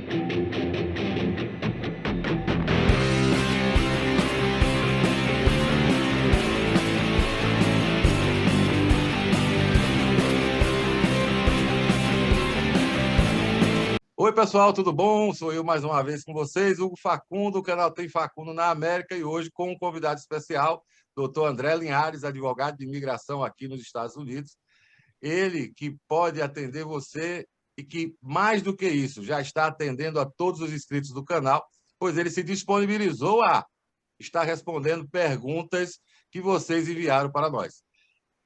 Oi, pessoal, tudo bom? Sou eu mais uma vez com vocês, Hugo Facundo, o canal Tem Facundo na América, e hoje com um convidado especial, Dr. André Linhares, advogado de imigração aqui nos Estados Unidos. Ele que pode atender você e que, mais do que isso, já está atendendo a todos os inscritos do canal, pois ele se disponibilizou a estar respondendo perguntas que vocês enviaram para nós.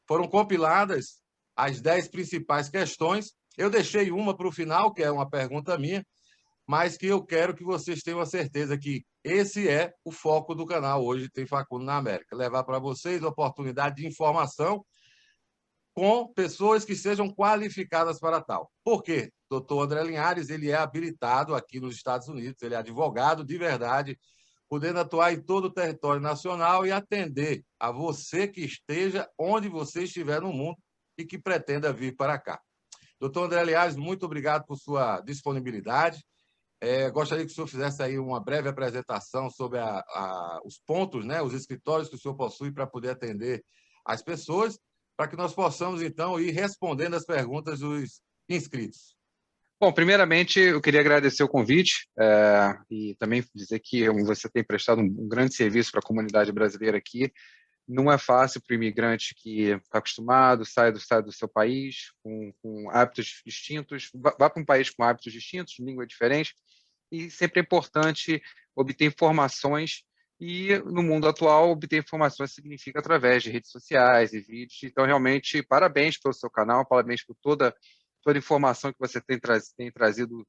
Foram compiladas as 10 principais questões. Eu deixei uma para o final, que é uma pergunta minha, mas que eu quero que vocês tenham a certeza que esse é o foco do canal hoje, Tem Facundo na América. Levar para vocês a oportunidade de informação com pessoas que sejam qualificadas para tal. Por quê? Doutor André Linhares, ele é habilitado aqui nos Estados Unidos, ele é advogado de verdade, podendo atuar em todo o território nacional e atender a você que esteja onde você estiver no mundo e que pretenda vir para cá. Doutor André Linhares, muito obrigado por sua disponibilidade. Gostaria que o senhor fizesse aí uma breve apresentação sobre os pontos, né, os escritórios que o senhor possui para poder atender as pessoas, para que nós possamos, então, ir respondendo as perguntas dos inscritos. Bom, primeiramente, eu queria agradecer o convite e também dizer que você tem prestado um grande serviço para a comunidade brasileira aqui. Não é fácil para o imigrante que está acostumado, sai do seu país, com hábitos distintos, vá para um país com hábitos distintos, língua diferente, e sempre é importante obter informações, e no mundo atual, obter informações significa através de redes sociais e vídeos. Então, realmente, parabéns pelo seu canal, parabéns por toda a informação que você tem trazido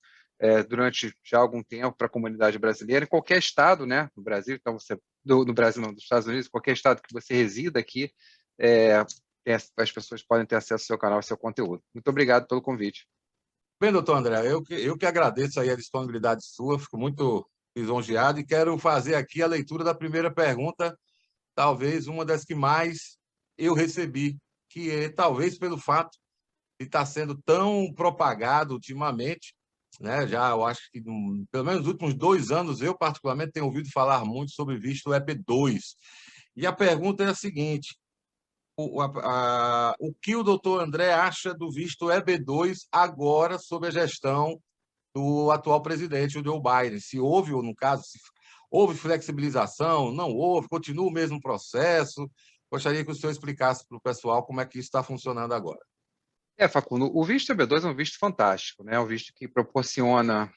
durante já algum tempo para a comunidade brasileira, em qualquer estado, né, no Brasil. Então, no Brasil não, dos Estados Unidos, qualquer estado que você resida aqui, as pessoas podem ter acesso ao seu canal, ao seu conteúdo. Muito obrigado pelo convite. Bem, doutor André, eu que agradeço aí a disponibilidade sua, fico muito lisonjeado e quero fazer aqui a leitura da primeira pergunta, talvez uma das que mais eu recebi, que é talvez pelo fato de estar sendo tão propagado ultimamente, né? Já eu acho que, pelo menos nos últimos 2 anos, eu particularmente tenho ouvido falar muito sobre visto EB2. E a pergunta é a seguinte: o que o doutor André acha do visto EB2 agora, sob a gestão do atual presidente, o Joe Biden? Se houve, ou no caso, se houve flexibilização, não houve, continua o mesmo processo? Gostaria que o senhor explicasse para o pessoal como é que isso está funcionando agora. Facundo, o visto EB2 é um visto fantástico, né? É um visto que proporciona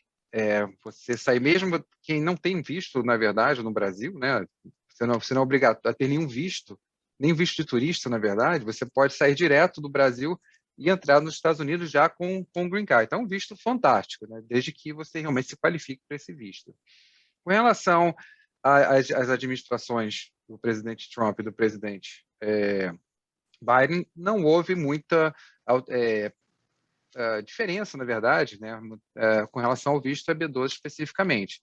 você sair, mesmo quem não tem visto, na verdade, no Brasil, né? Você não é obrigado a ter nenhum visto, nem visto de turista, na verdade. Você pode sair direto do Brasil e entrar nos Estados Unidos já com o Green Card. Então, é um visto fantástico, né? Desde que você realmente se qualifique para esse visto. Com relação às administrações do presidente Trump e do presidente Biden, não houve muita diferença, na verdade, né, com relação ao visto EB2 especificamente.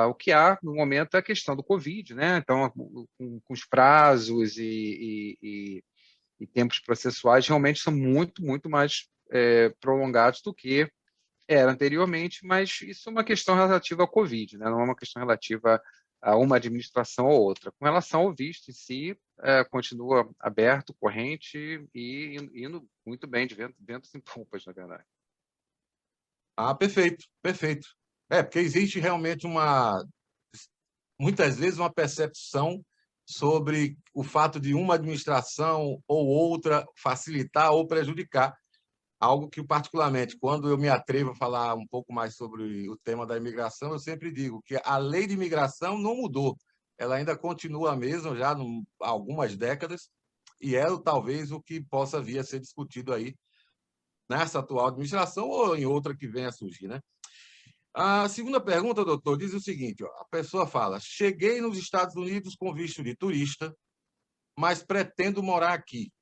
O que há, no momento, é a questão do Covid, né? Então, com os prazos e tempos processuais, realmente são muito mais prolongados do que era anteriormente, mas isso é uma questão relativa ao Covid, né? Não é uma questão relativa a uma administração ou outra. Com relação ao visto em si, continua aberto, corrente e indo muito bem, de ventos em popas, na verdade. Perfeito, perfeito. Porque existe realmente muitas vezes uma percepção sobre o fato de uma administração ou outra facilitar ou prejudicar, algo que, particularmente, quando eu me atrevo a falar um pouco mais sobre o tema da imigração, eu sempre digo que a lei de imigração não mudou, ela ainda continua a mesma já há algumas décadas, e é talvez o que possa vir a ser discutido aí nessa atual administração ou em outra que venha a surgir, né? A segunda pergunta, doutor, diz o seguinte: a pessoa fala: cheguei nos Estados Unidos com visto de turista, mas pretendo morar aqui.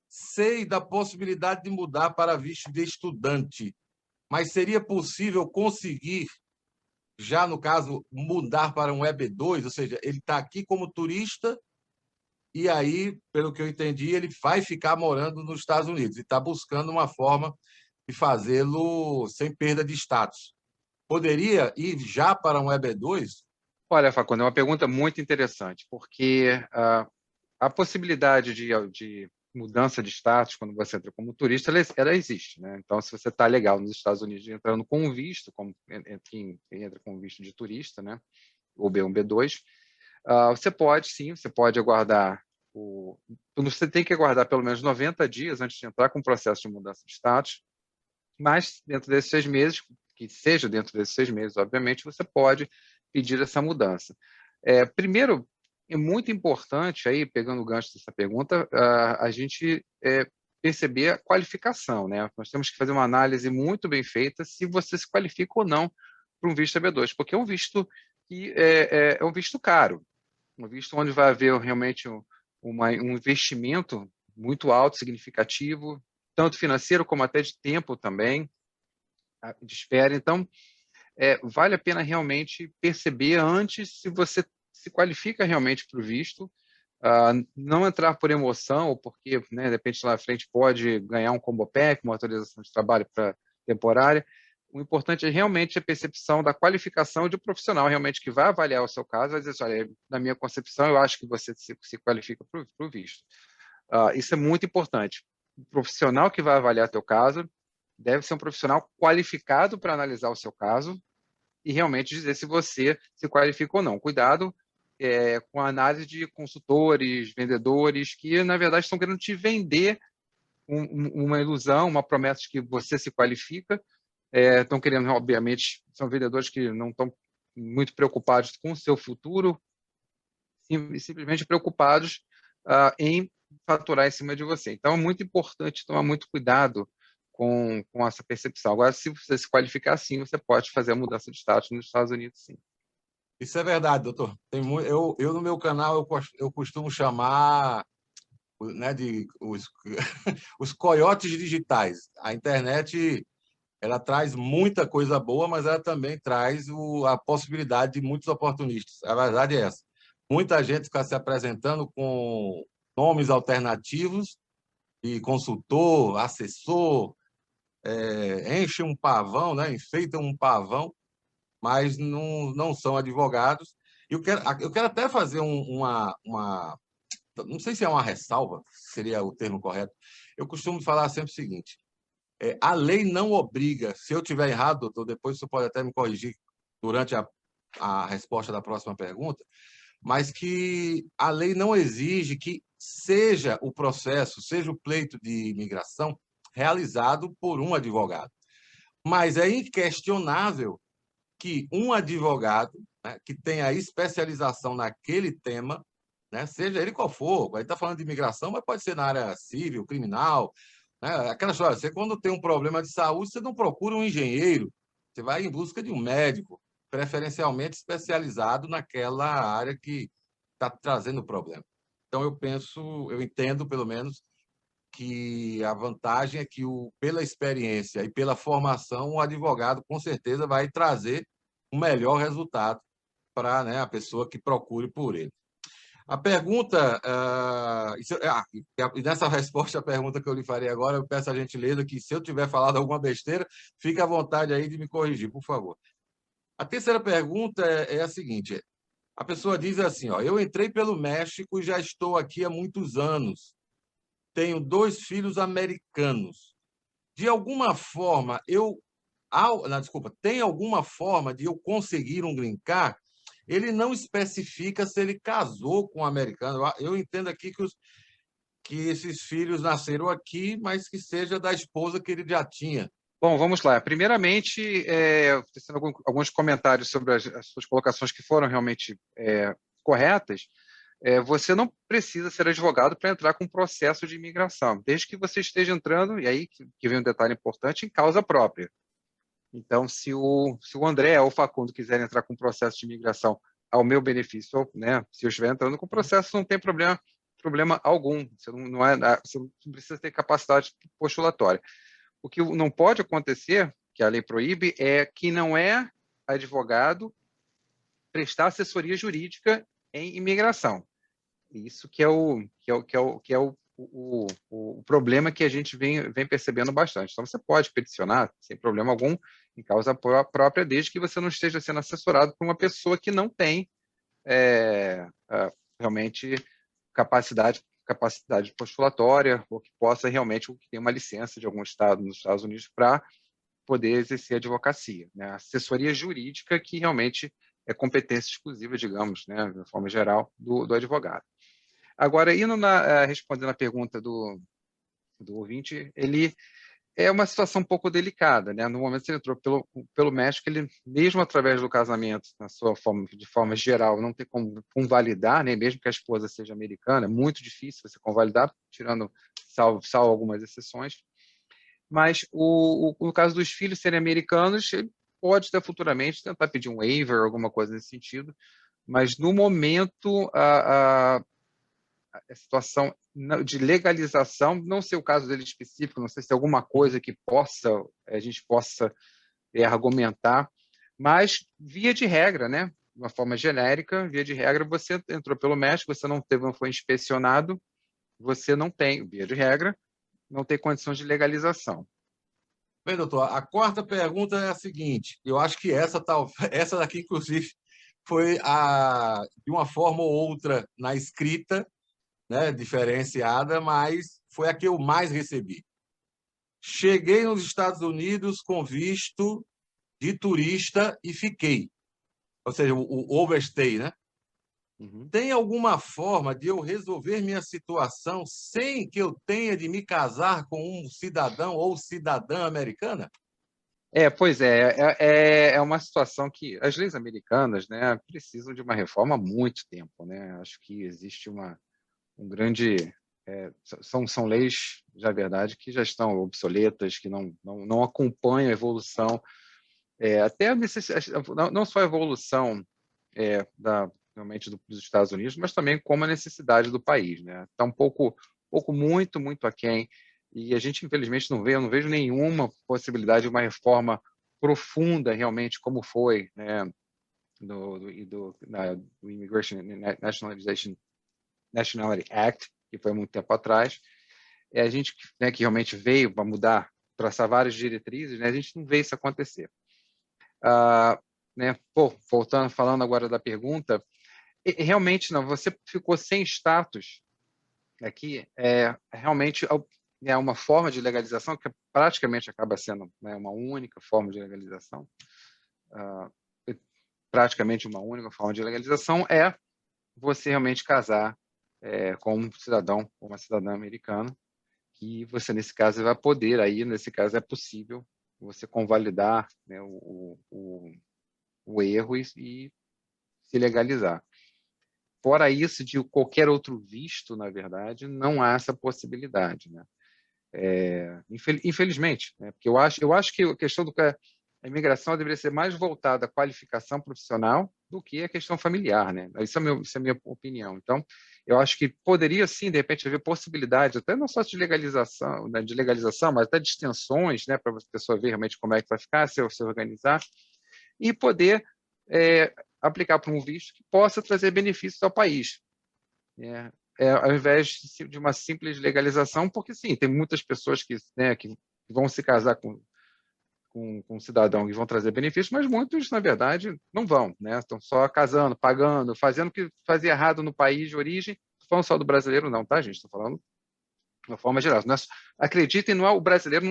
Sei da possibilidade de mudar para visto de estudante, mas seria possível conseguir, já no caso, mudar para um EB2? Ou seja, ele está aqui como turista e aí, pelo que eu entendi, ele vai ficar morando nos Estados Unidos e está buscando uma forma de fazê-lo sem perda de status. poderia ir já para um EB2? Olha, Facundo, é uma pergunta muito interessante, porque a possibilidade de mudança de status quando você entra como turista, ela existe, né? Então, se você está legal nos Estados Unidos entrando com visto, como quem entra com visto de turista, né? O B1, B2, você pode, sim, você pode aguardar você tem que aguardar pelo menos 90 dias antes de entrar com o processo de mudança de status, mas dentro desses 6 meses, que seja dentro desses 6 meses, obviamente, você pode pedir essa mudança. Primeiro, é muito importante, aí, pegando o gancho dessa pergunta, a gente perceber a qualificação, né? Nós temos que fazer uma análise muito bem feita se você se qualifica ou não para um visto EB2, porque é um visto que é um visto caro, um visto onde vai haver realmente um investimento muito alto, significativo, tanto financeiro como até de tempo também, de espera. Então, vale a pena realmente perceber antes se você se qualifica realmente para o visto, não entrar por emoção, ou porque, né, de repente, lá na frente pode ganhar um combo pack, uma autorização de trabalho para temporária. O importante é realmente a percepção da qualificação de um profissional realmente que vai avaliar o seu caso, vai dizer assim, olha, na minha concepção, eu acho que você se qualifica para o visto. Isso é muito importante. O profissional que vai avaliar teu caso deve ser um profissional qualificado para analisar o seu caso e realmente dizer se você se qualifica ou não. Cuidado com a análise de consultores, vendedores, que, na verdade, estão querendo te vender uma ilusão, uma promessa de que você se qualifica. Estão querendo, obviamente, são vendedores que não estão muito preocupados com o seu futuro, simplesmente preocupados em faturar em cima de você. Então, é muito importante tomar muito cuidado com essa percepção. Agora, se você se qualificar assim, você pode fazer a mudança de status nos Estados Unidos, sim. Isso é verdade, doutor. Eu no meu canal, eu costumo chamar, né, de os coiotes digitais. A internet, ela traz muita coisa boa, mas ela também traz a possibilidade de muitos oportunistas. A verdade é essa. Muita gente fica se apresentando com nomes alternativos e consultor, assessor, enche um pavão, né? Enfeita um pavão, mas não são advogados. Eu quero até fazer não sei se é uma ressalva, seria o termo correto. Eu costumo falar sempre o seguinte: a lei não obriga, se eu tiver errado, doutor, depois você pode até me corrigir durante a resposta da próxima pergunta, mas que a lei não exige que seja o processo, seja o pleito de imigração realizado por um advogado. Mas é inquestionável que um advogado, né, que tenha especialização naquele tema, né, seja ele qual for, a gente está falando de imigração, mas pode ser na área civil, criminal, né, aquela história, você quando tem um problema de saúde, você não procura um engenheiro, você vai em busca de um médico, preferencialmente especializado naquela área que está trazendo o problema. Então, eu entendo, pelo menos, que a vantagem é que, pela experiência e pela formação, o advogado, com certeza, vai trazer um melhor resultado para, né, a pessoa que procure por ele. A pergunta, e nessa resposta à pergunta que eu lhe farei agora, eu peço a gentileza que, se eu tiver falado alguma besteira, fique à vontade aí de me corrigir, por favor. A terceira pergunta é a seguinte: a pessoa diz assim, ó, eu entrei pelo México e já estou aqui há muitos anos. Tenho 2 filhos americanos. De alguma forma, desculpa, tem alguma forma de eu conseguir um green card? Ele não especifica se ele casou com um americano. Eu entendo aqui que esses filhos nasceram aqui, mas que seja da esposa que ele já tinha. Bom, vamos lá. Primeiramente, tecendo alguns comentários sobre as suas colocações que foram realmente corretas. Você não precisa ser advogado para entrar com um processo de imigração, desde que você esteja entrando, e aí que vem um detalhe importante, em causa própria. Então, se o André ou o Facundo quiserem entrar com um processo de imigração ao meu benefício, né, se eu estiver entrando com o processo, não tem problema algum. Você você não precisa ter capacidade postulatória. O que não pode acontecer, que a lei proíbe, é que não é advogado prestar assessoria jurídica em imigração. Isso que é o problema que a gente vem percebendo bastante. Então, você pode peticionar, sem problema algum, em causa própria, desde que você não esteja sendo assessorado por uma pessoa que não tem realmente capacidade postulatória, ou que possa realmente, ou que tenha uma licença de algum estado nos Estados Unidos para poder exercer advocacia, né? Assessoria jurídica que realmente é competência exclusiva, digamos, né, de forma geral, do advogado. Agora, respondendo a pergunta do ouvinte, ele é uma situação um pouco delicada, né? No momento que ele entrou pelo México, ele, mesmo através do casamento, de forma geral, não tem como convalidar, né? Mesmo que a esposa seja americana, é muito difícil você convalidar, salvo algumas exceções. Mas, no caso dos filhos serem americanos, ele pode até futuramente tentar pedir um waiver, alguma coisa nesse sentido, mas, no momento, a situação de legalização, não sei o caso dele específico, não sei se é alguma coisa que a gente possa argumentar, mas, via de regra, né? De uma forma genérica, via de regra, você entrou pelo México, você não foi inspecionado, você não tem, via de regra, não tem condições de legalização. Bem, doutor, a quarta pergunta é a seguinte, eu acho que essa daqui, inclusive, foi de uma forma ou outra na escrita, né, diferenciada, mas foi a que eu mais recebi. Cheguei nos Estados Unidos com visto de turista e fiquei. Ou seja, o overstay, né? Uhum. Tem alguma forma de eu resolver minha situação sem que eu tenha de me casar com um cidadão ou cidadã americana? Pois é uma situação que as leis americanas, né, precisam de uma reforma há muito tempo, né? Acho que existe um grande são leis, na verdade, que já estão obsoletas, que não acompanham a evolução, até não só a evolução realmente dos Estados Unidos, mas também como a necessidade do país, né? Está muito, muito aquém, e a gente, infelizmente, eu não vejo nenhuma possibilidade de uma reforma profunda, realmente, como foi, né, do Immigration and Nationality Act, que foi muito tempo atrás. A gente, né, que realmente veio para mudar, traçar várias diretrizes, né, a gente não vê isso acontecer. Né, falando agora da pergunta, realmente não, você ficou sem status aqui, realmente é uma forma de legalização que praticamente acaba sendo, né, uma única forma de legalização. Praticamente uma única forma de legalização é você realmente casar com um cidadão ou uma cidadã americana, que você, nesse caso, vai poder, aí, nesse caso, é possível você convalidar, né, o erro e se legalizar. Fora isso, de qualquer outro visto, na verdade, não há essa possibilidade, né? Infelizmente, né? Porque eu acho que a questão a imigração deveria ser mais voltada à qualificação profissional do que à questão familiar, né? Isso é a minha opinião. Então, eu acho que poderia, sim, de repente, haver possibilidade, até não só de legalização, né, mas até de extensões, né, para a pessoa ver realmente como é que vai ficar, se organizar, e poder aplicar para um visto que possa trazer benefícios ao país, né? Ao invés de uma simples legalização, porque, sim, tem muitas pessoas né, que vão se casar com um cidadão e vão trazer benefícios, mas muitos, na verdade, não vão, né? Estão só casando, pagando, fazendo o que fazia errado no país de origem. Não estou falando só do brasileiro, não, tá, gente? Estou falando de uma forma geral. Acreditem, o brasileiro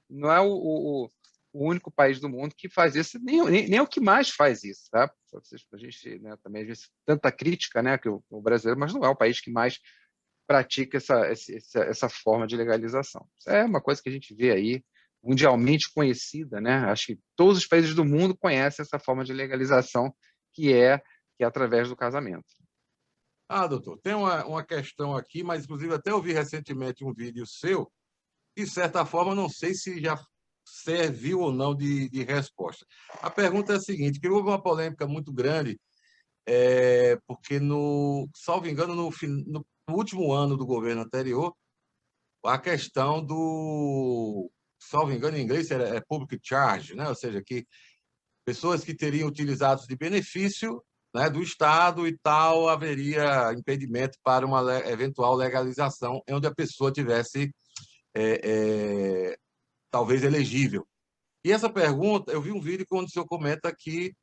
não é o único país do mundo que faz isso, nem o que mais faz isso, tá? A gente, né, também às vezes tanta crítica, né, que o brasileiro, mas não é o país que mais pratica essa forma de legalização. Isso é uma coisa que a gente vê aí mundialmente conhecida, né? Acho que todos os países do mundo conhecem essa forma de legalização que é através do casamento. Doutor, tem uma questão aqui, mas inclusive até ouvi recentemente um vídeo seu, de certa forma, não sei se já serviu ou não de resposta. A pergunta é a seguinte, que houve uma polêmica muito grande, porque, salvo engano, no último ano do governo anterior, a questão salvo engano, em inglês public charge, né? Ou seja, que pessoas que teriam utilizados de benefício né, do Estado e tal, haveria impedimento para uma eventual legalização, onde a pessoa tivesse talvez elegível. E essa pergunta, eu vi um vídeo onde o senhor comenta que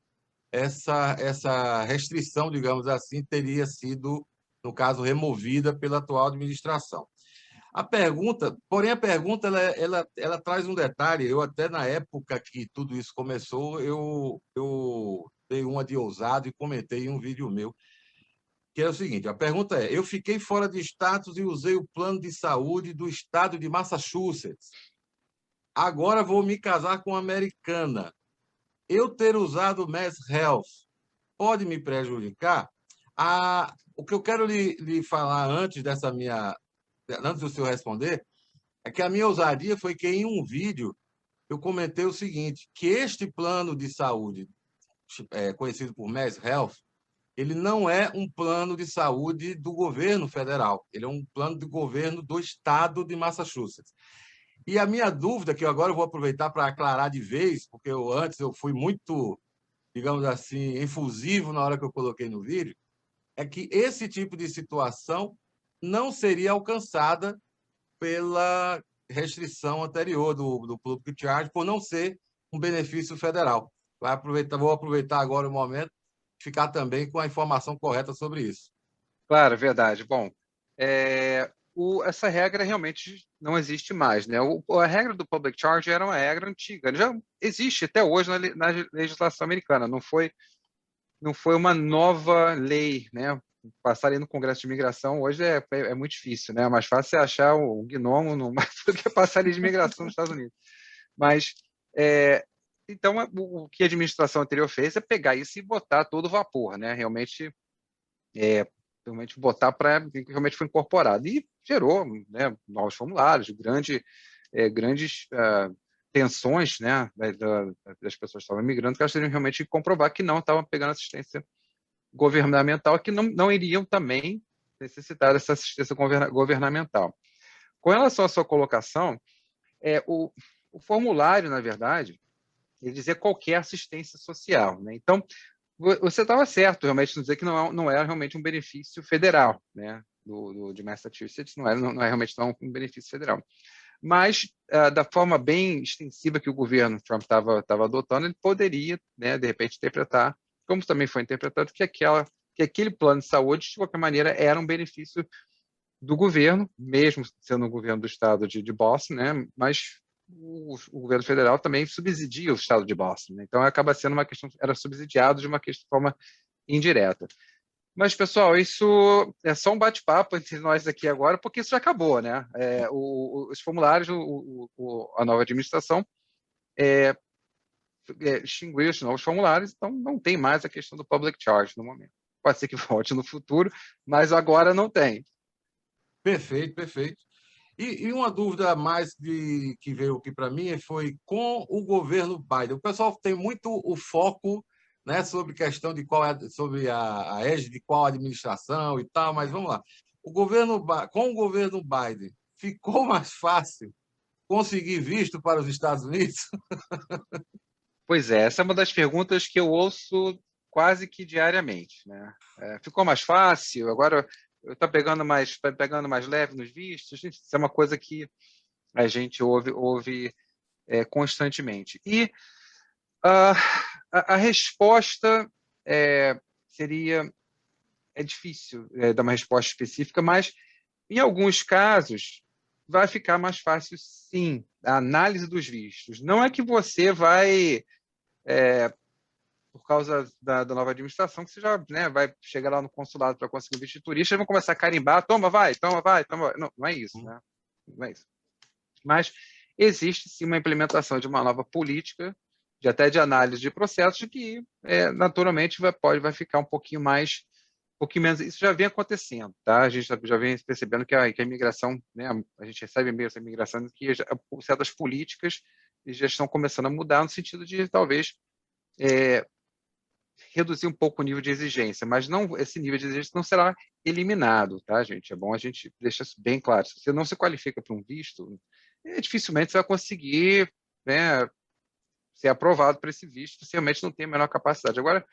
essa restrição, digamos assim, teria sido, no caso, removida pela atual administração. A pergunta, porém, a pergunta ela traz um detalhe. Eu até na época que tudo isso começou, eu dei uma de ousado e comentei em um vídeo meu, que é o seguinte: a pergunta é: eu fiquei fora de status e usei o plano de saúde do estado de Massachusetts. Agora vou me casar com uma americana. Eu ter usado o Mass Health pode me prejudicar? O que eu quero lhe falar antes do senhor responder, é que a minha ousadia foi que em um vídeo eu comentei o seguinte, que este plano de saúde, conhecido por Mass Health, ele não é um plano de saúde do governo federal, ele é um plano de governo do estado de Massachusetts. E a minha dúvida, que eu agora vou aproveitar para aclarar de vez, porque antes eu fui muito, digamos assim, efusivo na hora que eu coloquei no vídeo, é que esse tipo de situação não seria alcançada pela restrição anterior do Public Charge, por não ser um benefício federal. Vou aproveitar agora o momento e ficar também com a informação correta sobre isso. Claro, verdade. Bom, essa regra realmente não existe mais, né? A regra do public charge era uma regra antiga, já existe até hoje na legislação americana, não foi uma nova lei, né? Passar ali no Congresso de Imigração hoje é muito difícil, né? É mais fácil você achar o gnomo do que passar ali de imigração nos Estados Unidos. Mas, então, o que a administração anterior fez é pegar isso e botar todo vapor, né? Realmente botar para realmente foi incorporado e gerou, né, novos formulários, grandes tensões, né, das pessoas que estavam migrando, que elas teriam realmente que comprovar que não estavam pegando assistência governamental, que não iriam também necessitar dessa assistência governamental. Com relação à sua colocação, o formulário, na verdade, ele dizia qualquer assistência social, né? Então, você estava certo, realmente, em dizer que não era realmente um benefício federal, né? De Massachusetts, não é realmente um benefício federal. Mas, da forma bem extensiva que o governo Trump estava adotando, ele poderia, né, de repente, interpretar, como também foi interpretado, que aquele plano de saúde, de qualquer maneira, era um benefício do governo, mesmo sendo o governo do estado de Boston, né? Mas o governo federal também subsidia o estado de Boston, né? Então acaba sendo uma questão, era subsidiado de uma forma indireta. Mas, pessoal, isso é só um bate-papo entre nós aqui agora, porque isso já acabou, né? Os formulários, a nova administração extinguiu os novos formulários, então não tem mais a questão do public charge no momento. Pode ser que volte no futuro, mas agora não tem. Perfeito, perfeito. E uma dúvida a mais que veio aqui para mim foi com o governo Biden. O pessoal tem muito o foco, né, sobre questão de sobre a égide de qual administração e tal, mas vamos lá. Com o governo Biden, ficou mais fácil conseguir visto para os Estados Unidos? Pois é, essa é uma das perguntas que eu ouço quase que diariamente, né? Ficou mais fácil, agora está pegando mais leve nos vistos, isso é uma coisa que a gente ouve constantemente. E a resposta seria, é difícil dar uma resposta específica, mas em alguns casos vai ficar mais fácil, sim, a análise dos vistos. Não é que você vai por causa da nova administração, que você já, né, vai chegar lá no consulado para conseguir um visto de turista, e vão começar a carimbar, toma, vai, toma, vai, toma. Não é isso, né? Não é isso. Mas existe sim uma implementação de uma nova política, até de análise de processos, que naturalmente vai ficar um pouquinho menos. Isso já vem acontecendo, tá? A gente já vem percebendo que a imigração, né, a gente recebe e-mails da imigração que certas políticas já estão começando a mudar no sentido de talvez reduzir um pouco o nível de exigência, mas não, esse nível de exigência não será eliminado, tá, gente? É bom a gente deixar isso bem claro. Se você não se qualifica para um visto, dificilmente você vai conseguir, né, ser aprovado para esse visto, se realmente não tem a menor capacidade. Agora,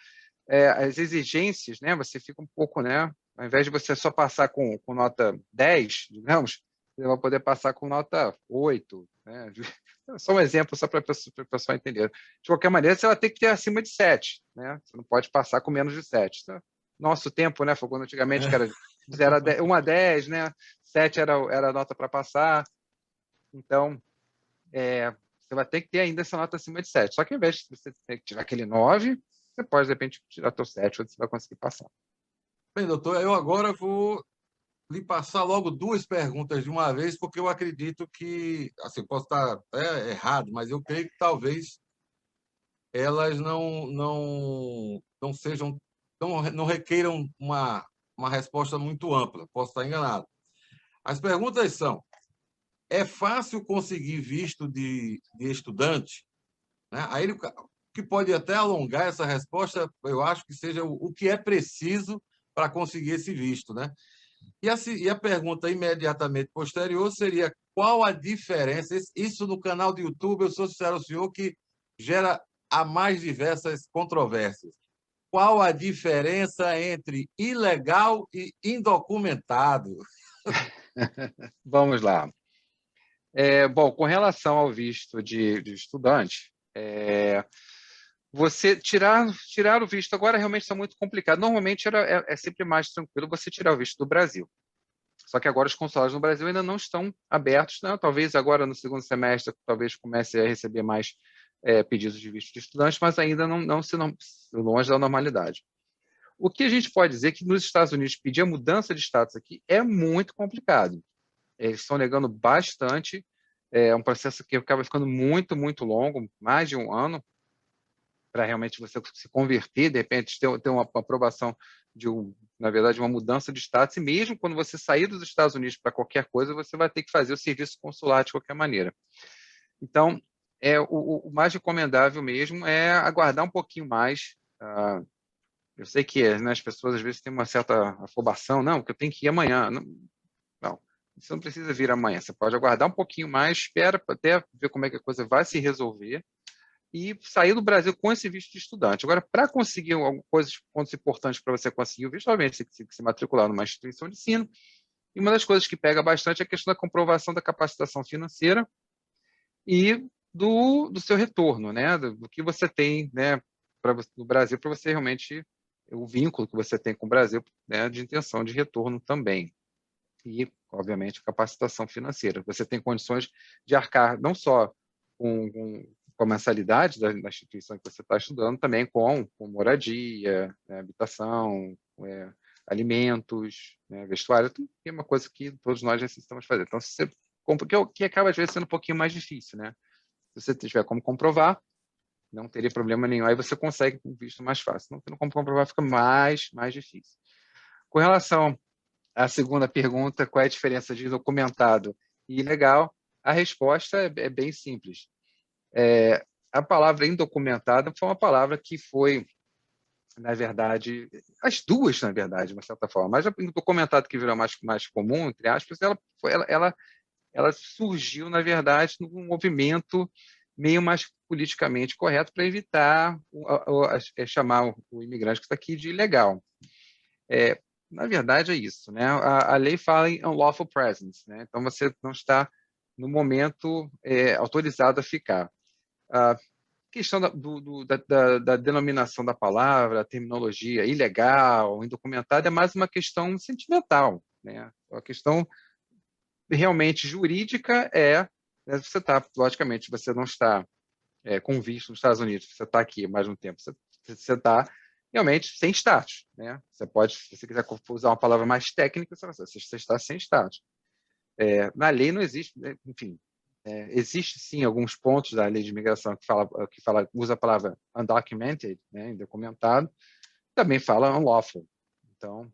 as exigências, né, você fica um pouco, né, ao invés de você só passar com nota 10, digamos, você vai poder passar com nota 8, né? Só um exemplo, só para o pessoal entender. De qualquer maneira, você vai ter que ter acima de 7, né? Você não pode passar com menos de 7. Então, nosso tempo, né, foi quando antigamente que era de 0 a 10, 1 a 10, né? 7 era a nota para passar. Então, você vai ter que ter ainda essa nota acima de 7. Só que ao invés de você ter que tirar aquele 9, você pode, de repente, tirar teu 7, onde você vai conseguir passar. Bem, doutor, eu agora vou lhe passar logo duas perguntas de uma vez, porque eu acredito que, assim, posso estar até errado, mas eu creio que talvez elas não sejam, não requeiram uma resposta muito ampla. Posso estar enganado. As perguntas são: é fácil conseguir visto de estudante? Né? Aí o que pode até alongar essa resposta, eu acho que seja o que é preciso para conseguir esse visto, né? E a pergunta imediatamente posterior seria: qual a diferença? Isso no canal do YouTube, eu sou sincero ao senhor, que gera a mais diversas controvérsias. Qual a diferença entre ilegal e indocumentado? Vamos lá. Bom, com relação ao visto de estudante, você tirar o visto agora realmente está muito complicado. Normalmente é sempre mais tranquilo você tirar o visto do Brasil. Só que agora os consulados no Brasil ainda não estão abertos, né? Talvez agora no segundo semestre talvez comece a receber mais pedidos de visto de estudante, mas ainda não longe da normalidade. O que a gente pode dizer é que nos Estados Unidos pedir a mudança de status aqui é muito complicado. Eles estão negando bastante, é um processo que acaba ficando muito, muito longo, mais de um ano, para realmente você se converter, de repente ter uma aprovação na verdade, uma mudança de status, e mesmo quando você sair dos Estados Unidos para qualquer coisa, você vai ter que fazer o serviço consular de qualquer maneira. Então, o mais recomendável mesmo é aguardar um pouquinho mais. Eu sei que, né, as pessoas às vezes têm uma certa afobação, não, que eu tenho que ir amanhã. Não, você não precisa vir amanhã, você pode aguardar um pouquinho mais, espera até ver como é que a coisa vai se resolver e sair do Brasil com esse visto de estudante. Agora, para conseguir pontos importantes para você conseguir o visto, obviamente você tem que se matricular numa instituição de ensino, e uma das coisas que pega bastante é a questão da comprovação da capacitação financeira e do seu retorno, né? Do que você tem, né, no Brasil, para você realmente, o vínculo que você tem com o Brasil, né, de intenção de retorno também. E, obviamente, capacitação financeira. Você tem condições de arcar não só com a mensalidade da instituição que você está estudando, também com moradia, né, habitação, alimentos, né, vestuário, tudo é uma coisa que todos nós necessitamos fazer. Então, se você que acaba, às vezes, sendo um pouquinho mais difícil, né? Se você tiver como comprovar, não teria problema nenhum. Aí você consegue um visto mais fácil. Não tendo como comprovar, fica mais difícil. Com relação à segunda pergunta, qual é a diferença de documentado e ilegal? A resposta é bem simples. A palavra indocumentado foi uma palavra que foi, na verdade, as duas, na verdade, de uma certa forma, mas o indocumentado que virou mais comum, entre aspas, ela surgiu, na verdade, num movimento meio mais politicamente correto para evitar chamar o imigrante que está aqui de ilegal. Na verdade, é isso, né? A lei fala em unlawful presence, né? Então você não está, no momento, autorizado a ficar. A questão da denominação da palavra, a terminologia ilegal, indocumentado, é mais uma questão sentimental, né? A questão realmente jurídica né, você está, logicamente, você não está com visto nos Estados Unidos, você está aqui mais um tempo, você está realmente sem status, né? Você pode, se você quiser usar uma palavra mais técnica, você está sem status. Na lei não existe, né? Enfim, existe sim alguns pontos da lei de imigração que usa a palavra undocumented, né, indocumentado, também fala unlawful. Então,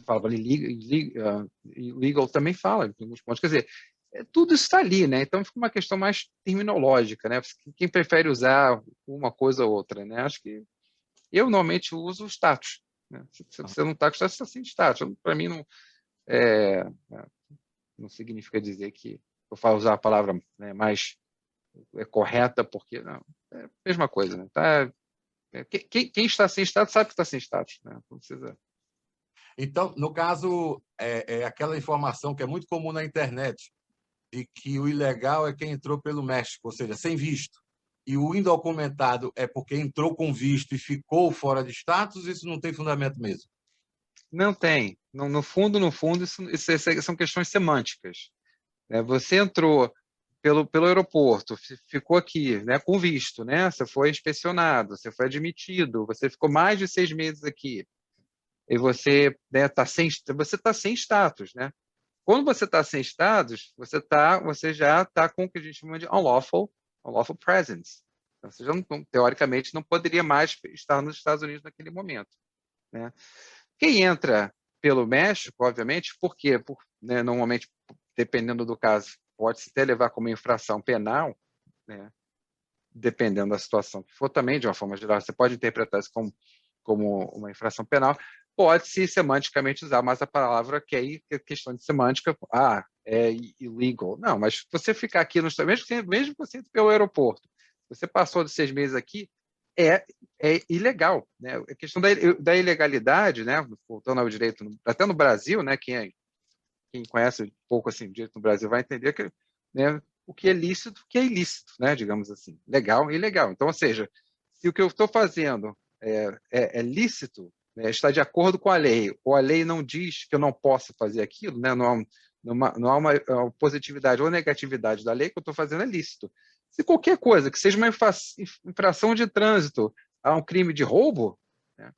fala illegal também fala em alguns pontos. Quer dizer, tudo isso está ali, né? Então fica uma questão mais terminológica, né? Quem prefere usar uma coisa ou outra, né? Acho que eu normalmente uso o status, né? Se você não está com status, você está sem status. Para mim não significa dizer que eu falo usar a palavra, né, mais correta, porque não, é a mesma coisa, né? Tá, Quem está sem status sabe que está sem status, né? Não precisa. Então, no caso, é aquela informação que é muito comum na internet, de que o ilegal é quem entrou pelo México, ou seja, sem visto. E o indocumentado é porque entrou com visto e ficou fora de status, isso não tem fundamento mesmo. Não tem. No fundo, isso são questões semânticas, né? Você entrou pelo aeroporto, ficou aqui, né, com visto, né? Você foi inspecionado, você foi admitido, você ficou mais de 6 meses aqui e você, né, você tá sem status, né? Quando você está sem status, você já está com o que a gente chama de unlawful presence. Então, você já teoricamente não poderia mais estar nos Estados Unidos naquele momento, né? Quem entra pelo México, obviamente, por quê? Né, normalmente, dependendo do caso, pode-se até levar como infração penal, né? Dependendo da situação que for também, de uma forma geral, você pode interpretar isso como uma infração penal, pode-se semanticamente usar mais a palavra que aí é questão de semântica, é illegal. Não, mas você ficar aqui, mesmo que você entre pelo aeroporto, você passou de 6 meses aqui, é ilegal, né? A questão da ilegalidade, né? Voltando ao direito, até no Brasil, né? Quem conhece um pouco assim, direito no Brasil vai entender que, né, o que é lícito, o que é ilícito, né? Digamos assim, legal e ilegal. Então, ou seja, se o que eu estou fazendo é lícito, né, está de acordo com a lei, ou a lei não diz que eu não posso fazer aquilo, né? Não há uma positividade ou negatividade da lei, que eu estou fazendo é lícito. Se qualquer coisa que seja uma infração de trânsito a um crime de roubo, né,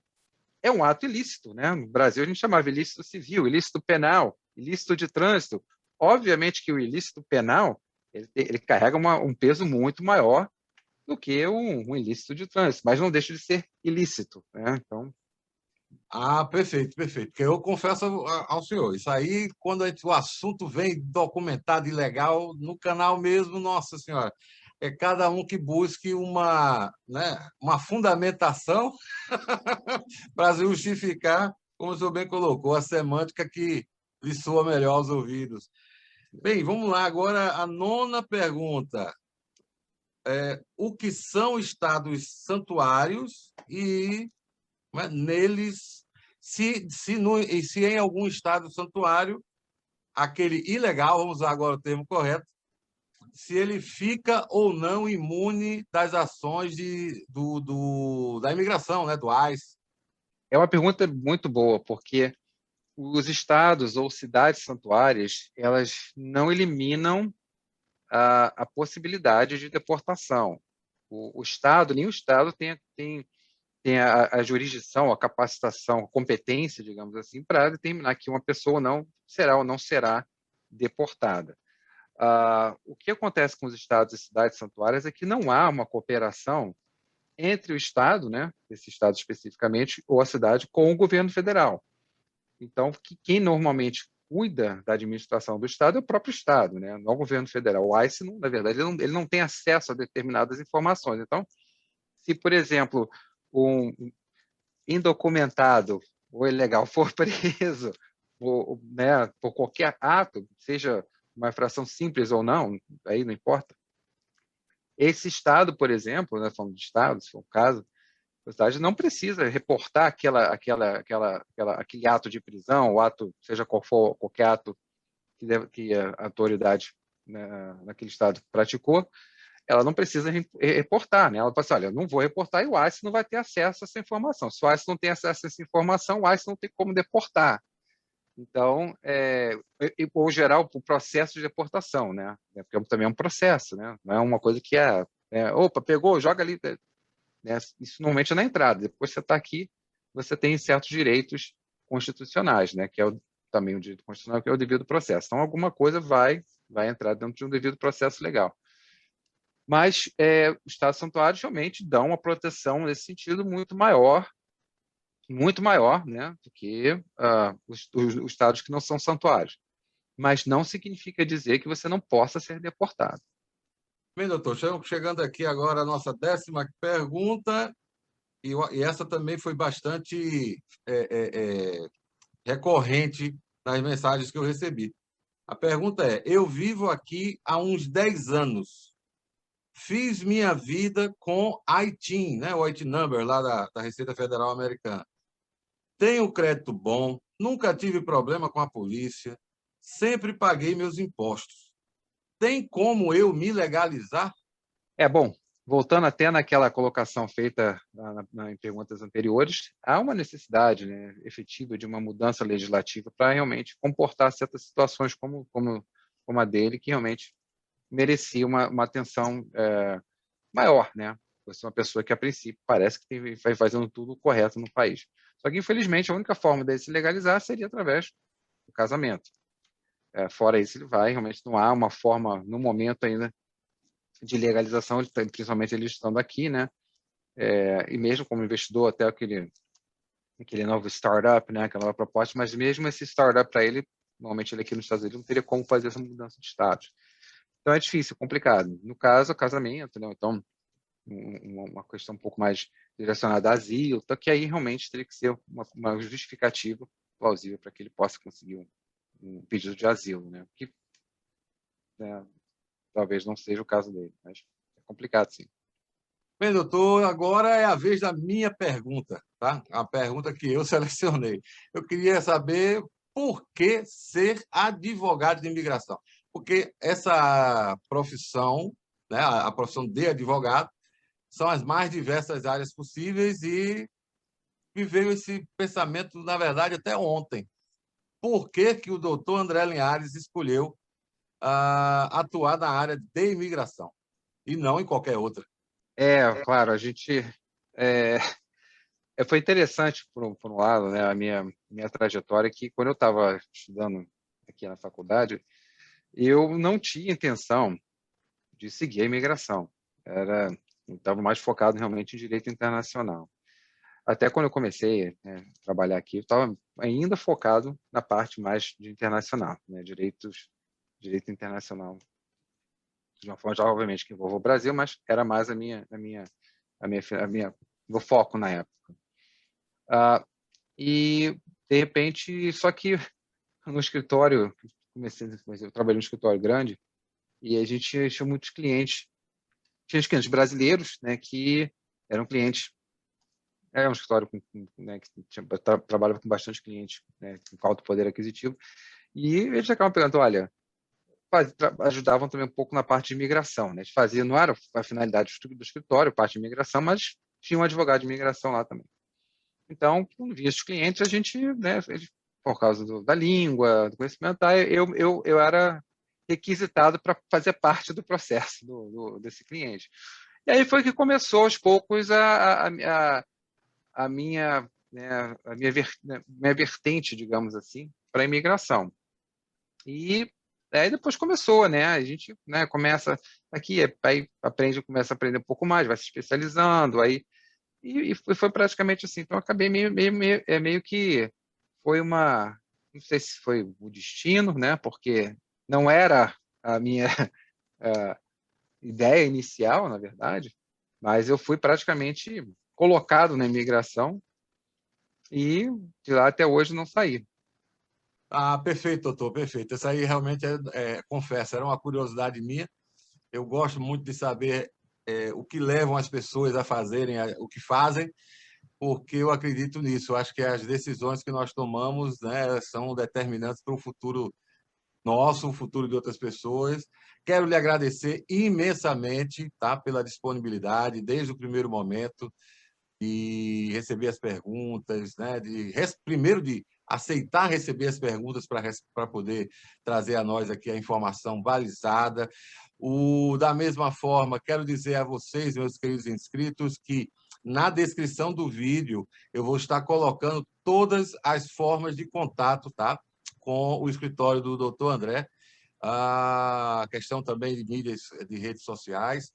é um ato ilícito, né? No Brasil a gente chamava ilícito civil, ilícito penal, ilícito de trânsito. Obviamente que o ilícito penal ele carrega um peso muito maior do que um ilícito de trânsito, mas não deixa de ser ilícito, né? Então, Perfeito, perfeito. Porque eu confesso ao senhor, isso aí, quando o assunto vem documentado e legal, no canal mesmo, nossa senhora, é cada um que busque né, uma fundamentação para justificar, como o senhor bem colocou, a semântica que lhe soa melhor aos ouvidos. Bem, vamos lá agora a nona pergunta. O que são estados santuários e, né, neles, se em algum estado santuário, aquele ilegal, vamos usar agora o termo correto, se ele fica ou não imune das ações da imigração, né, do ICE. é uma pergunta muito boa, porque os estados ou cidades santuárias, elas não eliminam a possibilidade de deportação. Nenhum estado tem a jurisdição, a capacitação, a competência, digamos assim, para determinar que uma pessoa não será ou não será deportada. O que acontece com os estados e cidades santuárias é que não há uma cooperação entre o estado, né, esse estado especificamente, ou a cidade, com o governo federal. Então, quem normalmente cuida da administração do Estado é o próprio Estado, né? Não é o governo federal. O ICE, na verdade, ele não tem acesso a determinadas informações. Então, se, por exemplo, um indocumentado ou ilegal for preso né, por qualquer ato, seja uma infração simples ou não, aí não importa. Esse Estado, por exemplo, né, falando de Estado, se for o caso, a cidade não precisa reportar aquele ato de prisão, o ato, seja qual for, qualquer ato que a autoridade, né, naquele estado praticou, ela não precisa reportar, né? Ela fala assim, olha, eu não vou reportar e o ICE não vai ter acesso a essa informação. Se o ICE não tem acesso a essa informação, o ICE não tem como deportar. Então, ou geral, o processo de deportação, né? Porque também é um processo, né? Não é uma coisa que opa, pegou, joga ali, né? Isso normalmente é na entrada. Depois você está aqui, você tem certos direitos constitucionais, né? Que é também o direito constitucional, que é o devido processo. Então, alguma coisa vai entrar dentro de um devido processo legal. Mas os estados santuários realmente dão uma proteção nesse sentido muito maior, né? Do que os estados que não são santuários. Mas não significa dizer que você não possa ser deportado. Bem, doutor, chegando aqui agora a nossa 10ª pergunta, e essa também foi bastante recorrente nas mensagens que eu recebi. A pergunta é: eu vivo aqui há uns 10 anos. Fiz minha vida com ITIN, né? O IT Number lá da Receita Federal Americana. Tenho crédito bom, nunca tive problema com a polícia, sempre paguei meus impostos. Tem como eu me legalizar? Bom, voltando até naquela colocação feita em perguntas anteriores, há uma necessidade, né, efetiva de uma mudança legislativa para realmente comportar certas situações como a dele, que realmente merecia uma atenção maior, né? Você é uma pessoa que, a princípio, parece que vai fazendo tudo correto no país. Só que, infelizmente, a única forma dele se legalizar seria através do casamento. Fora isso, ele vai, realmente não há uma forma, no momento ainda, de legalização, principalmente ele estando aqui, né? E mesmo como investidor, até aquele novo startup, né? Aquela nova proposta, mas mesmo esse startup para ele, normalmente ele aqui nos Estados Unidos não teria como fazer essa mudança de status. Então é difícil, complicado. No caso, o casamento, né? Então, uma questão um pouco mais direcionada a asilo, então que aí realmente teria que ser uma justificativa plausível para que ele possa conseguir um pedido de asilo, né? Que talvez não seja o caso dele, mas é complicado, sim. Bem, doutor, agora é a vez da minha pergunta, tá? A pergunta que eu selecionei. Eu queria saber por que ser advogado de imigração. Porque essa profissão, né, a profissão de advogado, são as mais diversas áreas possíveis e me veio esse pensamento, na verdade, até ontem. Por que que o doutor André Linhares escolheu atuar na área de imigração e não em qualquer outra? Claro, a gente é, foi interessante por um lado, né, a minha trajetória que quando eu estava estudando aqui na faculdade, eu não tinha intenção de seguir a imigração. Eu estava mais focado realmente em direito internacional. Até quando eu comecei, né, a trabalhar aqui, eu estava ainda focado na parte mais de internacional, né, direito internacional, de uma forma, obviamente, que envolve o Brasil, mas era mais meu foco na época. E, de repente, só que no escritório, eu trabalhei num escritório grande, e a gente tinha muitos clientes, brasileiros, né, que eram clientes. É um escritório né, que trabalhava com bastante clientes, né, com alto poder aquisitivo, e eles acabavam pegando, olha, ajudavam também um pouco na parte de imigração, né? Eles faziam, não era a finalidade do escritório, parte de imigração, mas tinha um advogado de imigração lá também. Então, quando via esses clientes, a gente, né, por causa da língua, do conhecimento, eu era requisitado para fazer parte do processo desse cliente. E aí foi que começou, aos poucos, a minha, né, minha vertente, digamos assim, para a imigração. E aí depois começou, né? A gente, né, começa aqui, aí começa a aprender um pouco mais, vai se especializando, aí e foi praticamente assim. Então, eu acabei meio que foi não sei se foi o destino, né? Porque não era a minha ideia inicial, na verdade, mas eu fui praticamente colocado na imigração e de lá até hoje não saí. Perfeito, doutor, perfeito. Isso aí realmente confesso, era uma curiosidade minha. Eu gosto muito de saber o que levam as pessoas a fazerem o que fazem, porque eu acredito nisso. Eu acho que as decisões que nós tomamos, né, são determinantes para o futuro nosso, o futuro de outras pessoas. Quero lhe agradecer imensamente, tá, pela disponibilidade desde o primeiro momento e receber as perguntas, né, primeiro de aceitar receber as perguntas para poder trazer a nós aqui a informação balizada. Da mesma forma, quero dizer a vocês, meus queridos inscritos, que na descrição do vídeo eu vou estar colocando todas as formas de contato, tá? Com o escritório do Dr. André, a questão também de mídias, de redes sociais,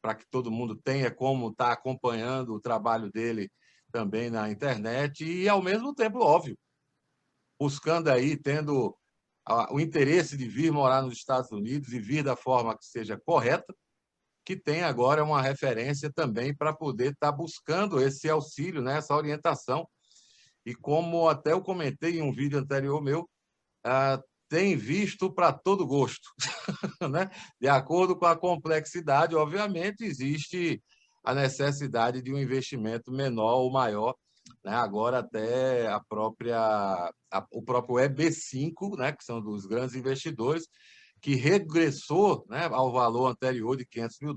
para que todo mundo tenha como estar acompanhando o trabalho dele também na internet e, ao mesmo tempo, óbvio, buscando aí, tendo o interesse de vir morar nos Estados Unidos e vir da forma que seja correta, que tem agora uma referência também para poder estar buscando esse auxílio, né, essa orientação. E como até eu comentei em um vídeo anterior meu, tem visto para todo gosto, né? De acordo com a complexidade, obviamente, existe a necessidade de um investimento menor ou maior, né? Agora até o próprio EB5, né? Que são dos grandes investidores, que regressou, né, ao valor anterior de US$ 500 mil,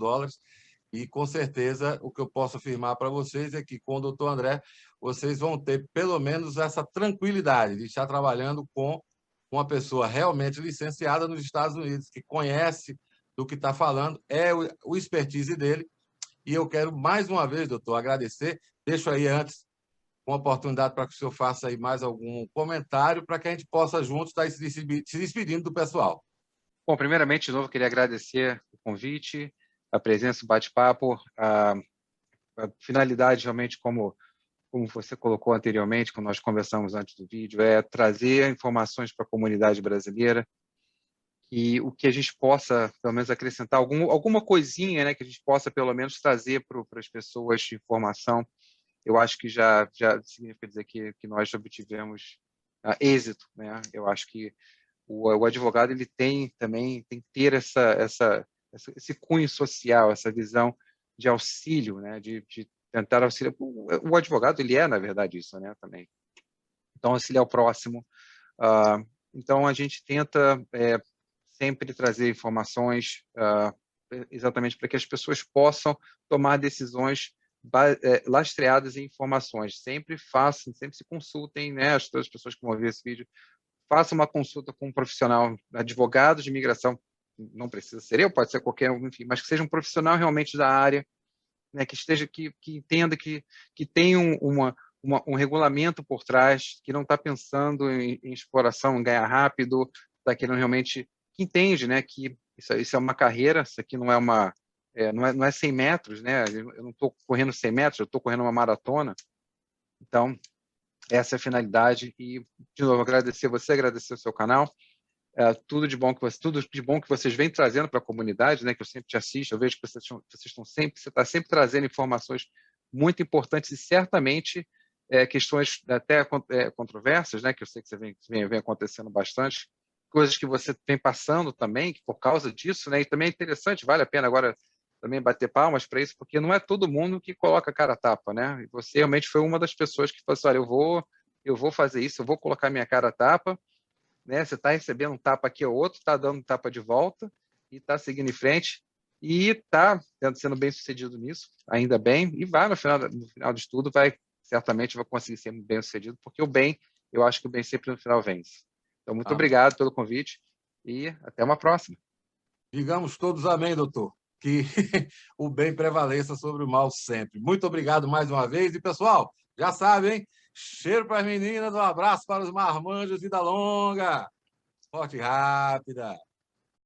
e com certeza o que eu posso afirmar para vocês é que com o doutor André vocês vão ter pelo menos essa tranquilidade de estar trabalhando com uma pessoa realmente licenciada nos Estados Unidos, que conhece do que está falando, é o expertise dele. E eu quero, mais uma vez, doutor, agradecer. Deixo aí antes uma oportunidade para que o senhor faça aí mais algum comentário para que a gente possa juntos estar se despedindo do pessoal. Bom, primeiramente, de novo, queria agradecer o convite, a presença, o bate-papo, a finalidade realmente, como você colocou anteriormente, quando nós conversamos antes do vídeo, é trazer informações para a comunidade brasileira e o que a gente possa, pelo menos, acrescentar, alguma coisinha, né, que a gente possa, pelo menos, trazer para as pessoas de informação. Eu acho que já significa dizer que nós obtivemos êxito, né? Eu acho que o advogado ele tem que ter esse cunho social, essa visão de auxílio, né? De tentar auxiliar. O advogado ele na verdade, isso, né? Também. Então, auxiliar o próximo. Então, a gente tenta sempre trazer informações exatamente para que as pessoas possam tomar decisões lastreadas em informações. Sempre se consultem, né? As pessoas que vão ver esse vídeo, faça uma consulta com um profissional, advogado de imigração, não precisa ser eu, pode ser qualquer um, enfim, mas que seja um profissional realmente da área, né, que entenda que tem um regulamento por trás, que não está pensando em exploração, em ganhar rápido, está querendo realmente, que entende, né, que isso é uma carreira, isso aqui não é 100 metros, né, eu não estou correndo 100 metros, eu estou correndo uma maratona. Então, essa é a finalidade. E, de novo, agradecer você, agradecer o seu canal. Tudo de bom que vocês vêm trazendo para a comunidade, né? Que eu sempre te assisto, eu vejo que você está sempre trazendo informações muito importantes e certamente questões até controversas, né? Que eu sei que vem acontecendo bastante, coisas que você vem passando também, que por causa disso, né? E também é interessante, vale a pena agora também bater palmas para isso, porque não é todo mundo que coloca a cara a tapa, né? E você realmente foi uma das pessoas que falou assim, olha, eu vou fazer isso, eu vou colocar minha cara a tapa, né? Você está recebendo um tapa aqui ou outro, está dando um tapa de volta e está seguindo em frente e está sendo bem sucedido nisso, ainda bem, e no final de tudo certamente vai conseguir ser bem sucedido, porque eu acho que o bem sempre no final vence. Então, muito obrigado pelo convite e até uma próxima. Digamos todos amém, doutor. Que o bem prevaleça sobre o mal sempre. Muito obrigado mais uma vez. E, pessoal, já sabem, hein? Cheiro para as meninas, um abraço para os marmanjos, vida longa, forte e rápida.